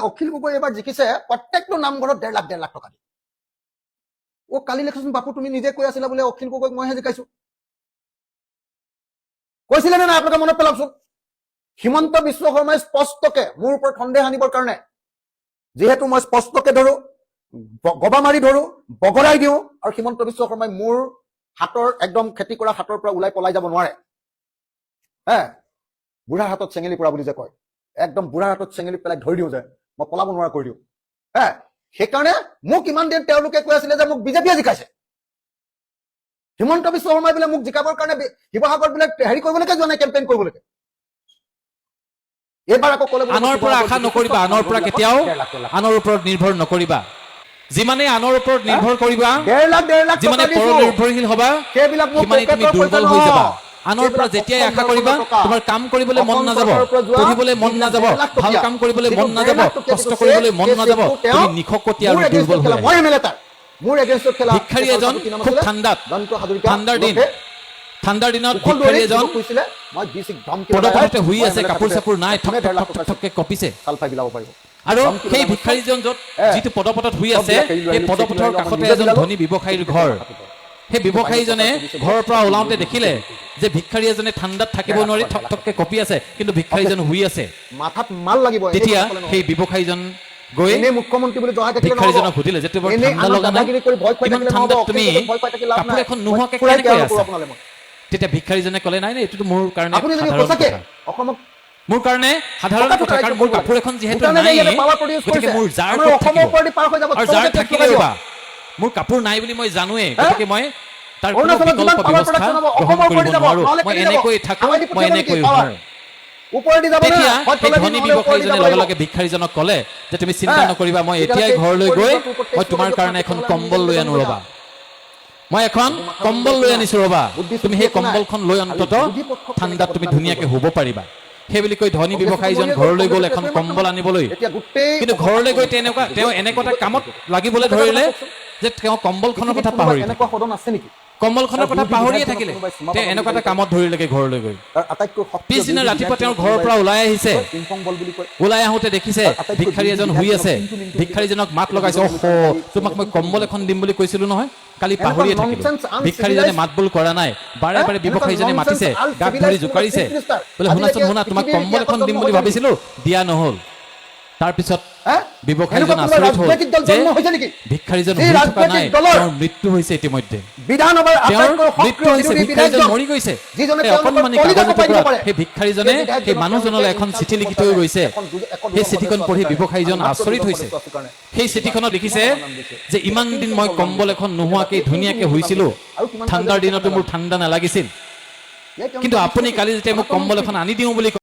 অখিল গগৈ এবাৰ জিকিছে প্ৰত্যেকটো নামঘৰত 1.5 লাখ টকা দি। কালি লেখোচোন বাপু, তুমি নিজে কৈ আছিলা বোলে অখিল গগৈক মইহে জিকাইছো। কৈছিলে নে নাই আপোনালোকে মনত পেলাওকচোন। হিমন্ত বিশ্ব শৰ্মাই স্পষ্টকে মোৰ ওপৰত সন্দেহ আনিবৰ কাৰণে, যিহেতু মই স্পষ্টকে ধৰো, গবা মাৰি ধৰো, বগৰাই দিওঁ, আৰু হিমন্ত বিশ্ব শৰ্মাই মোৰ হাতৰ একদম খেতি কৰা হাতৰ পৰা ওলাই পলাই যাব নোৱাৰে। বুঢ়াৰ হাতত চেঙেলি পৰা বুলি যে কয়, একদম বুঢ়াৰ হাতত চেঙেলি পেলাই ধৰি দিওঁ যে মই পলাব নোৱাৰা কৰি দিওঁ। সেইকাৰণে মোক ইমান দিন তেওঁলোকে কৈ আছিলে যে মোক বিজেপিয়ে জিকাইছে। হিমন্ত বিশ্ব শৰ্মাই বোলে মোক জিকাবৰ কাৰণে শিৱসাগৰত বোলে হেৰি কৰিবলৈকে যোৱা নাই, কেম্পেইন কৰিবলৈকে। এইবাৰ আকৌ ক'লে আনৰ পৰা আশা নকৰিবা, আনৰ পৰা কেতিয়াও আনৰ ওপৰত নিৰ্ভৰ নকৰিবা। যিমানে আনৰ ওপৰত নিৰ্ভৰ কৰিবা, 1.5 লাখ যিমানে পৰনিৰ্ভৰশীল হবা, সিমানে তুমি দুৰ্বল হৈ যাবা। আনৰ পৰা যেতিয়াই আশা কৰিবা, তোমাৰ কাম কৰিবলৈ মন নাযাব, পঢ়িবলৈ মন নাযাব, ভাল কাম কৰিবলৈ মন নাযাব, কষ্ট কৰিবলৈ মন নাযাব, তুমি নিশকতি আৰু দুৰ্বল হৈ আহিবা। ভিক্ষাৰী এজন খুব ঠাণ্ডাৰ দিনত ভিক্ষাৰী এজন পদপথতে শুই আছে, কাপোৰ চাপোৰ নাই, ঠককে কঁপিছে। আৰু সেই ভিক্ষাৰীজন যিটো পদপথত শুই আছে, সেই পদপথৰ কাষতে এজন ধনী ব্যৱসায়ীৰ ঘৰ। সেই ব্যৱসায়ীজনে ঘৰৰ পৰা ওলাওঁতে দেখিলে যে ভিক্ষাৰী এজনে ঠাণ্ডাত থাকিব নোৱাৰি ঠককে কঁপি আছে, কিন্তু ভিক্ষাৰীজন শুই আছে। মাথাত মাল লাগিব। তেতিয়া সেই ব্যৱসায়ীজন গৈ মুখ্যমন্ত্ৰী বুলি ভিক্ষাৰীজনক সুধিলে যে তোমাৰ ঠাণ্ডা লগা নাই, ইমান ঠাণ্ডাত তুমি কাপোৰ এখন নোহোৱাকে কেনেকৈ আছা? তেতিয়া ভিক্ষাৰীজনে ক'লে, নাই নাই, এইটোতো মোৰ কাৰণে সাধাৰণ কথা, মোৰ কাৰণে সাধাৰণ কথা, কাৰণ মোৰ কাপোৰ এখন যিহেতু নাই, গতিকে মোৰ জাৰ ক'ত থাকিব, আৰু জাৰ থাকিলেও বা মোৰ কাপোৰ নাই বুলি মই জানোৱেই, গতিকে মই তাৰ কোনো বিকল্প ব্যৱস্থা গ্ৰহণ কৰিব নোৱাৰো, মই এনেকৈ থাকো, মই এনেকৈ শুওঁ। তেতিয়া সেই ধনী ব্যৱসায়ীজনে লগে লগে ভিক্ষাৰীজনক ক'লে যে তুমি চিন্তা নকৰিবা, মই এতিয়াই ঘৰলৈ গৈ মই তোমাৰ কাৰণে এখন কম্বল লৈ আনো ৰবা, মই এখন কম্বল লৈ আনিছো ৰবা, তুমি সেই কম্বলখন লৈ অন্তত ঠাণ্ডাত তুমি ধুনীয়াকে শুব পাৰিবা। সেই বুলি কৈ ধনী ব্যৱসায়ীজন ঘৰলৈ গ'ল এখন কম্বল আনিবলৈ। কিন্তু ঘৰলৈ গৈ তেওঁ এনেকুৱা এটা কামত লাগিবলৈ ধৰিলে যে তেওঁ কম্বলখনৰ কথা পাহৰিলে, কম্বলখনৰ কথা পাহৰিয়ে থাকিলে। তেওঁ এনেকুৱা এটা কামত ধৰিলেগে ঘৰলৈ গৈ। পিছদিনা ৰাতিপুৱা তেওঁৰ ঘৰৰ পৰা ওলাই আহিছে, ওলাই আহোঁতে দেখিছে ভিক্ষাৰী এজন শুই আছে। ভিক্ষাৰীজনক মাত লগাইছে, অহ তোমাক মই কম্বল এখন দিম বুলি কৈছিলো নহয়, কালি পাহৰিয়ে থাকিলো। ভিক্ষাৰীজনে মাত বোল কৰা নাই, বাৰে বাৰে ব্যৱসায়ীজনে মাতিছে, গাত ধৰি জোকাৰিছে, বোলে শুনাচোন শুনা, তোমাক কম্বল এখন দিম বুলি ভাবিছিলো, দিয়া নহল। তাৰপিছত ব্যৱসায়ীজন আচৰিত হ'ল যে ভিক্ষাৰীজন শুই থকা নাই, তেওঁৰ মৃত্যু হৈছে ইতিমধ্যে, তেওঁৰ মৃত্যু হৈছে, ভিক্ষাৰীজন মৰি গৈছে। অকণমানি কাগজ টুকুৰাত সেই ভিক্ষাৰীজনে সেই মানুহজনলৈ এখন চিঠি লিখি থৈ গৈছে। সেই চিঠিখন পঢ়ি ব্যৱসায়ীজন আচৰিত হৈছে। সেই চিঠিখনত লিখিছে যে ইমান দিন মই কম্বল এখন নোহোৱাকৈ ধুনীয়াকৈ শুইছিলো, ঠাণ্ডাৰ দিনতো মোৰ ঠাণ্ডা নালাগিছিল, কিন্তু আপুনি কালি যেতিয়া মোক কম্বল এখন আনি দিওঁ বুলি